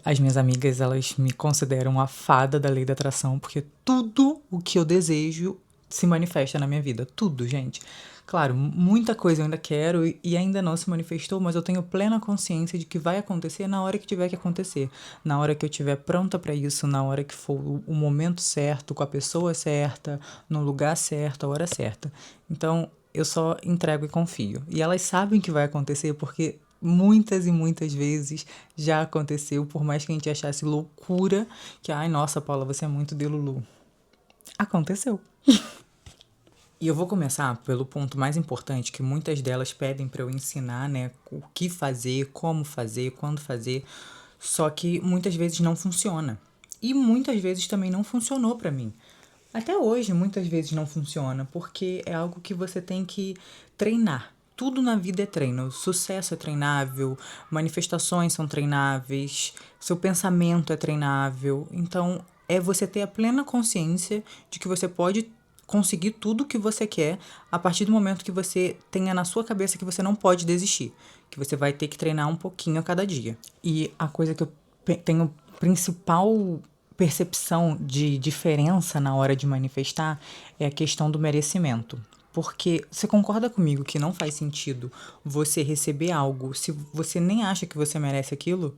as minhas amigas, elas me consideram a fada da lei da atração, porque tudo o que eu desejo se manifesta na minha vida. Tudo, gente. Claro, muita coisa eu ainda quero e ainda não se manifestou, mas eu tenho plena consciência de que vai acontecer na hora que tiver que acontecer. Na hora que eu estiver pronta pra isso, na hora que for o momento certo, com a pessoa certa, no lugar certo, a hora certa. Então, eu só entrego e confio. E elas sabem que vai acontecer porque muitas e muitas vezes já aconteceu, por mais que a gente achasse loucura, que, ai, nossa, Paula, você é muito delulu. Aconteceu. E eu vou começar pelo ponto mais importante, que muitas delas pedem pra eu ensinar, né, o que fazer, como fazer, quando fazer, só que muitas vezes não funciona. E muitas vezes também não funcionou pra mim. Até hoje, muitas vezes não funciona, porque é algo que você tem que treinar. Tudo na vida é treino. Sucesso é treinável, manifestações são treináveis, seu pensamento é treinável. Então, é você ter a plena consciência de que você pode conseguir tudo o que você quer a partir do momento que você tenha na sua cabeça que você não pode desistir, que você vai ter que treinar um pouquinho a cada dia. E a coisa que eu tenho principal percepção de diferença na hora de manifestar é a questão do merecimento. Porque você concorda comigo que não faz sentido você receber algo se você nem acha que você merece aquilo?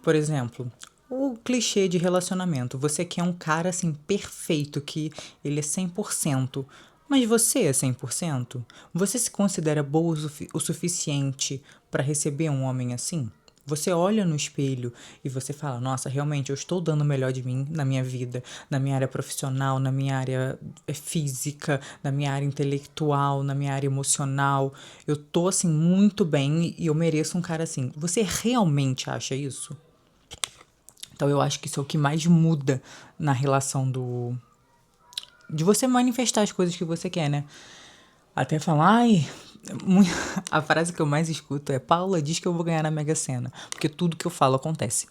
Por exemplo, o clichê de relacionamento. Você quer um cara assim perfeito, que ele é 100%, mas você é 100%? Você se considera boa o suficiente para receber um homem assim? Você olha no espelho e você fala: nossa, realmente eu estou dando o melhor de mim na minha vida, na minha área profissional, na minha área física, na minha área intelectual, na minha área emocional. Eu tô assim muito bem e eu mereço um cara assim. Você realmente acha isso? Então eu acho que isso é o que mais muda na relação de você manifestar as coisas que você quer, né? Até falar, ai, a frase que eu mais escuto é: Paula diz que eu vou ganhar na Mega Sena, porque tudo que eu falo acontece.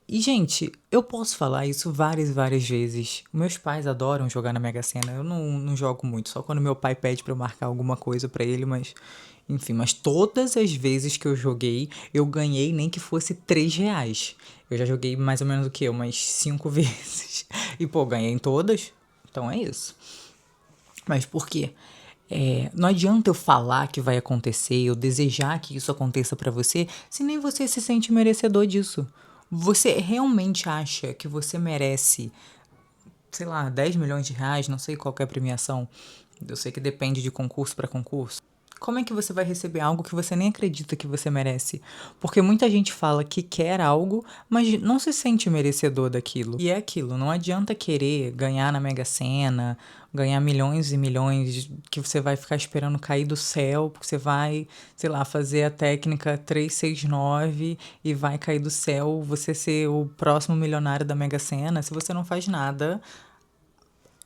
E, gente, eu posso falar isso várias e várias vezes. Meus pais adoram jogar na Mega Sena. Eu não jogo muito, só quando meu pai pede pra eu marcar alguma coisa pra ele, mas. Enfim, mas todas as vezes que eu joguei, eu ganhei nem que fosse R$ 3. Eu já joguei mais ou menos o quê? Umas 5 vezes. E, pô, ganhei em todas. Então é isso. Mas por quê? Não adianta eu falar que vai acontecer, eu desejar que isso aconteça pra você, se nem você se sente merecedor disso. Você realmente acha que você merece, sei lá, R$ 10 milhões, não sei qual que é a premiação. Eu sei que depende de concurso pra concurso. Como é que você vai receber algo que você nem acredita que você merece? Porque muita gente fala que quer algo, mas não se sente merecedor daquilo. E é aquilo, não adianta querer ganhar na Mega Sena, ganhar milhões e milhões que você vai ficar esperando cair do céu, porque você vai, sei lá, fazer a técnica 369 e vai cair do céu, você ser o próximo milionário da Mega Sena, se você não faz nada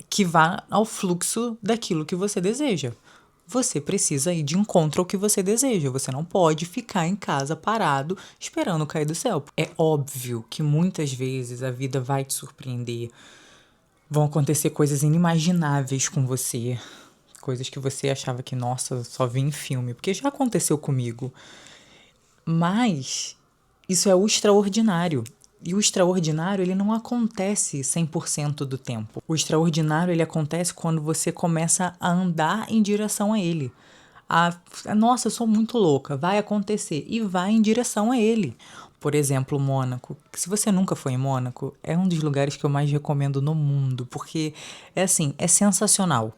que vá ao fluxo daquilo que você deseja. Você precisa ir de encontro ao que você deseja. Você não pode ficar em casa parado esperando cair do céu. É óbvio que muitas vezes a vida vai te surpreender. Vão acontecer coisas inimagináveis com você. Coisas que você achava que, nossa, só vi em filme. Porque já aconteceu comigo. Mas isso é o extraordinário. E o extraordinário, ele não acontece 100% do tempo. O extraordinário, ele acontece quando você começa a andar em direção a ele. Nossa, eu sou muito louca, vai acontecer. E vai em direção a ele. Por exemplo, Mônaco. Se você nunca foi em Mônaco, é um dos lugares que eu mais recomendo no mundo. Porque, é assim, é sensacional.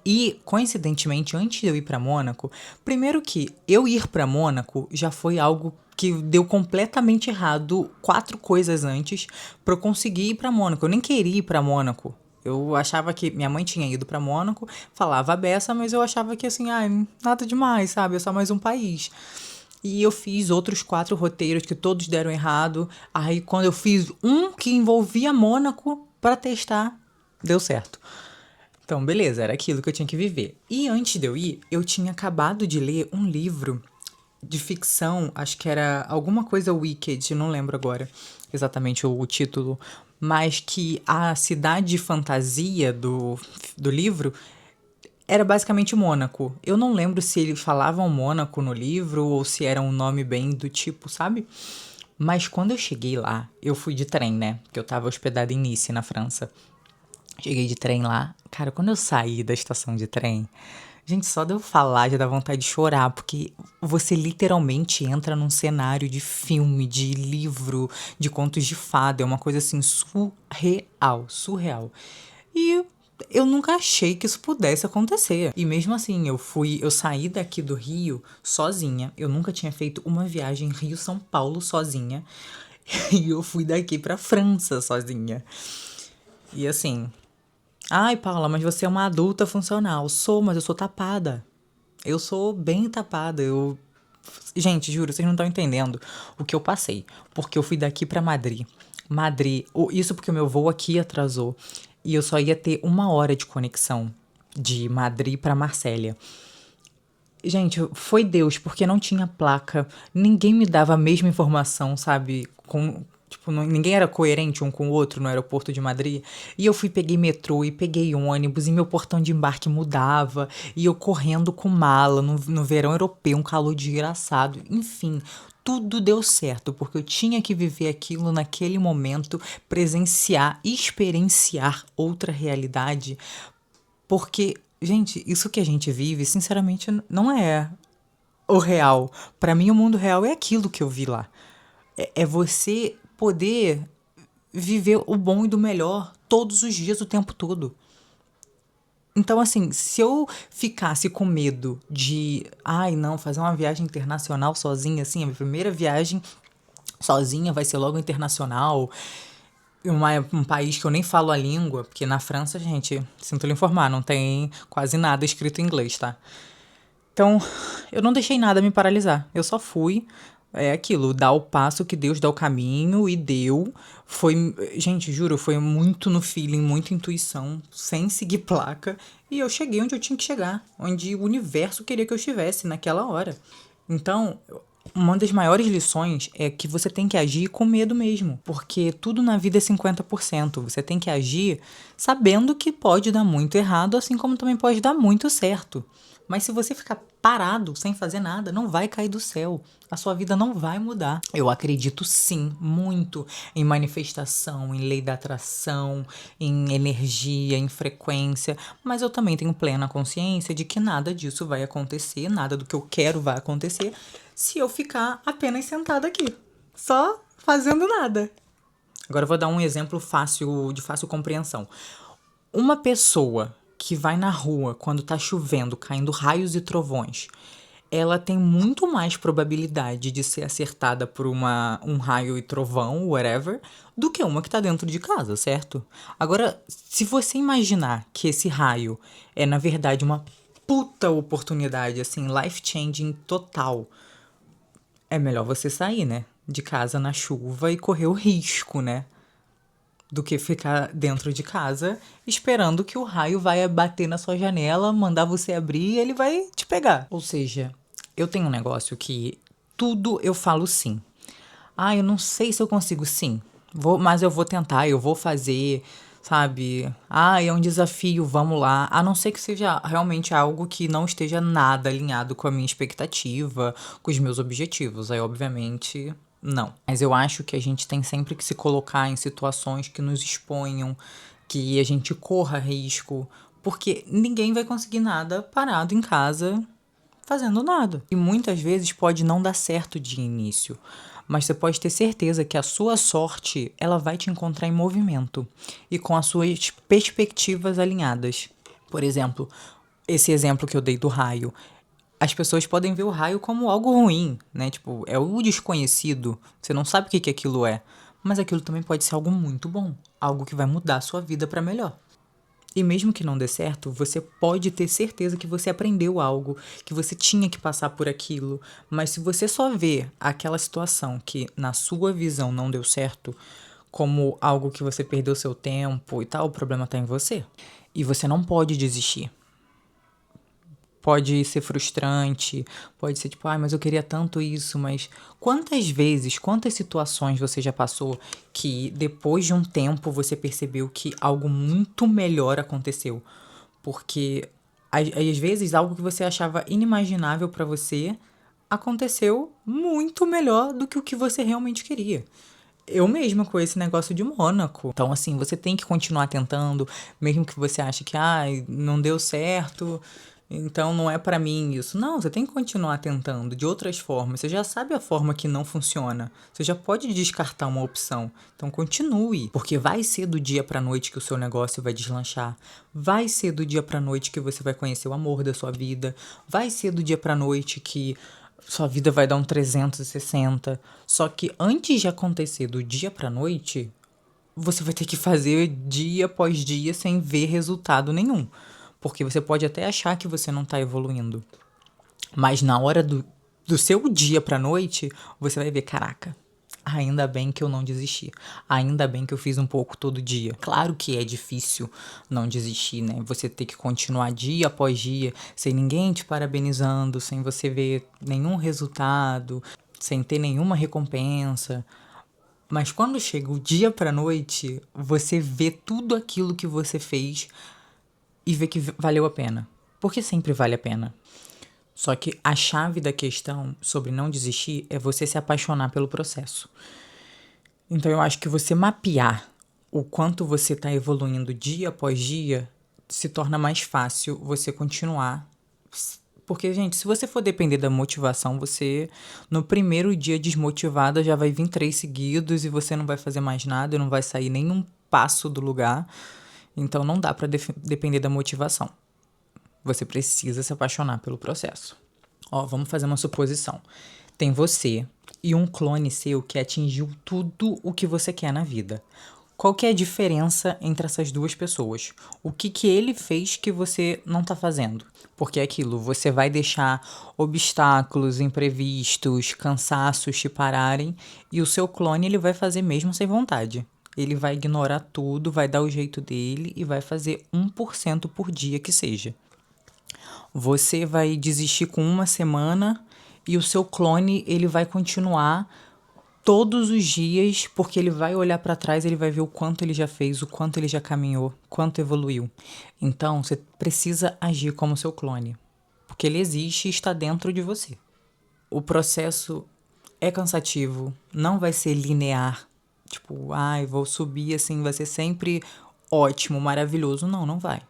E, coincidentemente, antes de eu ir pra Mônaco, primeiro que eu ir pra Mônaco já foi algo que deu completamente errado 4 coisas antes pra eu conseguir ir pra Mônaco. Eu nem queria ir pra Mônaco. Eu achava que minha mãe tinha ido pra Mônaco, falava a beça, mas eu achava que assim, nada demais, sabe? É só mais um país. E eu fiz outros 4 roteiros que todos deram errado. Aí quando eu fiz um que envolvia Mônaco pra testar, deu certo. Então, beleza, era aquilo que eu tinha que viver. E antes de eu ir, eu tinha acabado de ler um livro de ficção, acho que era alguma coisa Wicked, não lembro agora exatamente o título, mas que a cidade de fantasia do livro era basicamente Mônaco. Eu não lembro se eles falavam Mônaco no livro ou se era um nome bem do tipo, sabe? Mas quando eu cheguei lá, eu fui de trem, né? Porque eu tava hospedada em Nice, na França. Cheguei de trem lá. Cara, quando eu saí da estação de trem, gente, só de eu falar já dá vontade de chorar, porque você literalmente entra num cenário de filme, de livro, de contos de fada. É uma coisa assim surreal, surreal. E eu nunca achei que isso pudesse acontecer. E mesmo assim, eu saí daqui do Rio sozinha. Eu nunca tinha feito uma viagem Rio-São Paulo sozinha. E eu fui daqui pra França sozinha. E assim, ai, Paula, mas você é uma adulta funcional. Sou, mas eu sou tapada. Eu sou bem tapada. Gente, juro, vocês não estão entendendo o que eu passei. Porque eu fui daqui pra Madrid. Madrid, isso porque o meu voo aqui atrasou. E eu só ia ter 1 hora de conexão de Madrid pra Marsella. Gente, foi Deus, porque não tinha placa, ninguém me dava a mesma informação, sabe? Tipo, ninguém era coerente um com o outro no aeroporto de Madrid. E eu peguei metrô e peguei ônibus, e meu portão de embarque mudava, e eu correndo com mala no verão europeu, um calor desgraçado. Enfim, tudo deu certo, porque eu tinha que viver aquilo naquele momento, presenciar, experienciar outra realidade, porque, gente, isso que a gente vive, sinceramente, não é o real. Pra mim, o mundo real é aquilo que eu vi lá. É você poder viver o bom e do melhor todos os dias, o tempo todo. Então, assim, se eu ficasse com medo de, ai, não, fazer uma viagem internacional sozinha, assim, a minha primeira viagem sozinha vai ser logo internacional, um país que eu nem falo a língua, porque na França, gente, sinto lhe informar, não tem quase nada escrito em inglês, tá? Então, eu não deixei nada me paralisar. Eu só fui. É aquilo, dar o passo que Deus dá o caminho e deu. Foi, gente, juro, foi muito no feeling, muita intuição, sem seguir placa. E eu cheguei onde eu tinha que chegar, onde o universo queria que eu estivesse naquela hora. Então, uma das maiores lições é que você tem que agir com medo mesmo, porque tudo na vida é 50%. Você tem que agir sabendo que pode dar muito errado, assim como também pode dar muito certo. Mas se você ficar parado, sem fazer nada, não vai cair do céu. A sua vida não vai mudar. Eu acredito sim, muito em manifestação, em lei da atração, em energia, em frequência, mas eu também tenho plena consciência de que nada disso vai acontecer, nada do que eu quero vai acontecer se eu ficar apenas sentada aqui, só fazendo nada. Agora eu vou dar um exemplo fácil, de fácil compreensão. Uma pessoa que vai na rua quando tá chovendo, caindo raios e trovões, ela tem muito mais probabilidade de ser acertada por um raio e trovão, whatever, do que uma que tá dentro de casa, certo? Agora, se você imaginar que esse raio é, na verdade, uma puta oportunidade, assim, life-changing total, é melhor você sair, né? De casa na chuva e correr o risco, né? Do que ficar dentro de casa esperando que o raio vai bater na sua janela, mandar você abrir e ele vai te pegar. Ou seja, eu tenho um negócio que tudo eu falo sim. Ah, eu não sei se eu consigo sim. Mas eu vou tentar, eu vou fazer, sabe? Ah, é um desafio, vamos lá. A não ser que seja realmente algo que não esteja nada alinhado com a minha expectativa, com os meus objetivos. Aí, obviamente, não. Mas eu acho que a gente tem sempre que se colocar em situações que nos exponham, que a gente corra risco, porque ninguém vai conseguir nada parado em casa fazendo nada. E muitas vezes pode não dar certo de início, mas você pode ter certeza que a sua sorte, ela vai te encontrar em movimento e com as suas perspectivas alinhadas. Por exemplo, esse exemplo que eu dei do raio. As pessoas podem ver o raio como algo ruim, né? Tipo, é o desconhecido, você não sabe o que que aquilo é, mas aquilo também pode ser algo muito bom, algo que vai mudar a sua vida para melhor. E mesmo que não dê certo, você pode ter certeza que você aprendeu algo, que você tinha que passar por aquilo. Mas se você só vê aquela situação que, na sua visão, não deu certo, como algo que você perdeu seu tempo e tal, o problema tá em você. E você não pode desistir. Pode ser frustrante, pode ser tipo, ai, mas eu queria tanto isso, mas quantas vezes, quantas situações você já passou que depois de um tempo você percebeu que algo muito melhor aconteceu? Porque às vezes algo que você achava inimaginável pra você aconteceu muito melhor do que o que você realmente queria. Eu mesma com esse negócio de Mônaco. Então, assim, você tem que continuar tentando, mesmo que você ache que, não deu certo, então não é pra mim isso. Não, você tem que continuar tentando de outras formas. Você já sabe a forma que não funciona. Você já pode descartar uma opção. Então, continue, porque vai ser do dia pra noite que o seu negócio vai deslanchar. Vai ser do dia pra noite que você vai conhecer o amor da sua vida. Vai ser do dia pra noite que sua vida vai dar um 360. Só que antes de acontecer do dia pra noite, você vai ter que fazer dia após dia sem ver resultado nenhum. Porque você pode até achar que você não tá evoluindo. Mas na hora do seu dia pra noite, você vai ver, caraca, ainda bem que eu não desisti. Ainda bem que eu fiz um pouco todo dia. Claro que é difícil não desistir, né? Você ter que continuar dia após dia, sem ninguém te parabenizando, sem você ver nenhum resultado, sem ter nenhuma recompensa. Mas quando chega o dia pra noite, você vê tudo aquilo que você fez e vê que valeu a pena. Porque sempre vale a pena. Só que a chave da questão sobre não desistir é você se apaixonar pelo processo. Então eu acho que você mapear o quanto você está evoluindo dia após dia se torna mais fácil você continuar. Porque, gente, se você for depender da motivação, você no primeiro dia desmotivada já vai vir 3 seguidos e você não vai fazer mais nada, não vai sair nenhum passo do lugar. Então não dá para depender da motivação. Você precisa se apaixonar pelo processo. Ó, vamos fazer uma suposição. Tem você e um clone seu que atingiu tudo o que você quer na vida. Qual que é a diferença entre essas duas pessoas? O que ele fez que você não tá fazendo? Porque é aquilo, você vai deixar obstáculos, imprevistos, cansaços te pararem e o seu clone ele vai fazer mesmo sem vontade. Ele vai ignorar tudo, vai dar o jeito dele e vai fazer 1% por dia que seja. Você vai desistir com uma semana e o seu clone ele vai continuar todos os dias, porque ele vai olhar para trás, ele vai ver o quanto ele já fez, o quanto ele já caminhou, quanto evoluiu. Então, você precisa agir como seu clone, porque ele existe e está dentro de você. O processo é cansativo, não vai ser linear. Tipo, vou subir assim, vai ser sempre ótimo, maravilhoso. Não, não vai.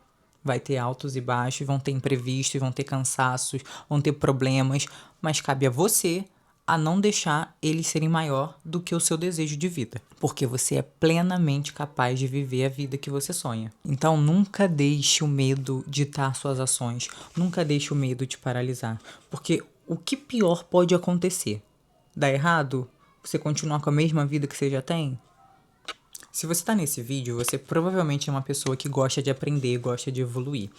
Vai ter altos e baixos, vão ter imprevistos, vão ter cansaços, vão ter problemas, mas cabe a você a não deixar eles serem maior do que o seu desejo de vida, porque você é plenamente capaz de viver a vida que você sonha. Então nunca deixe o medo ditar suas ações, nunca deixe o medo te paralisar, porque o que pior pode acontecer? Dar errado? Você continuar com a mesma vida que você já tem? Se você está nesse vídeo, você provavelmente é uma pessoa que gosta de aprender, gosta de evoluir.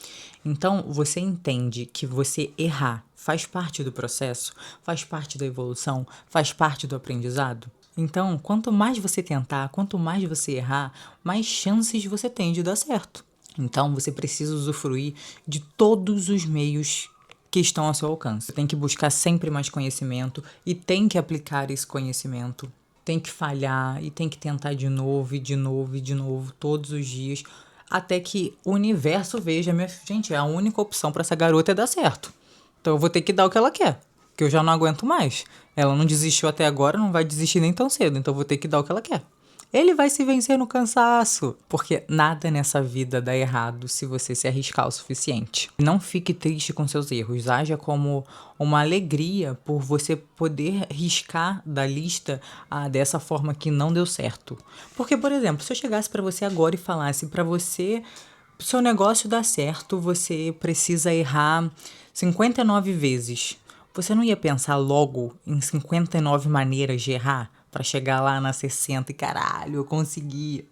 Então, você entende que você errar faz parte do processo, faz parte da evolução, faz parte do aprendizado? Então, quanto mais você tentar, quanto mais você errar, mais chances você tem de dar certo. Então, você precisa usufruir de todos os meios que estão ao seu alcance. Você tem que buscar sempre mais conhecimento e tem que aplicar esse conhecimento. Tem que falhar e tem que tentar de novo e de novo e de novo todos os dias até que o universo veja, gente, a única opção para essa garota é dar certo. Então eu vou ter que dar o que ela quer, que eu já não aguento mais. Ela não desistiu até agora, não vai desistir nem tão cedo, então eu vou ter que dar o que ela quer. Ele vai se vencer no cansaço, porque nada nessa vida dá errado se você se arriscar o suficiente. Não fique triste com seus erros, haja como uma alegria por você poder riscar da lista dessa forma que não deu certo. Porque, por exemplo, se eu chegasse pra você agora e falasse pra você, seu negócio dar certo, você precisa errar 59 vezes. Você não ia pensar logo em 59 maneiras de errar pra chegar lá na 60 e caralho, eu consegui.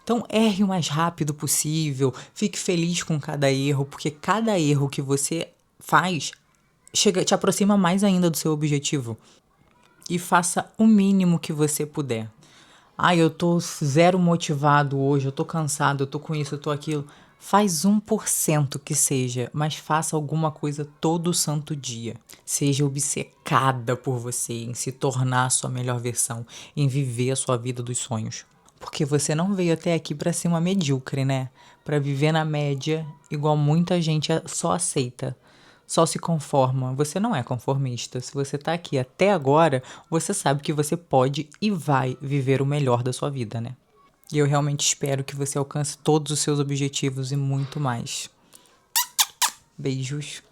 Então erre o mais rápido possível, fique feliz com cada erro, porque cada erro que você faz te aproxima mais ainda do seu objetivo. E faça o mínimo que você puder. Eu tô zero motivado hoje, eu tô cansado, eu tô com isso, eu tô aquilo. Faz 1% que seja, mas faça alguma coisa todo santo dia. Seja obcecada por você, em se tornar a sua melhor versão, em viver a sua vida dos sonhos. Porque você não veio até aqui pra ser uma medíocre, né? Pra viver na média, igual muita gente só aceita. só se conforma. Você não é conformista. Se você tá aqui até agora, você sabe que você pode e vai viver o melhor da sua vida, né? E eu realmente espero que você alcance todos os seus objetivos e muito mais. Beijos.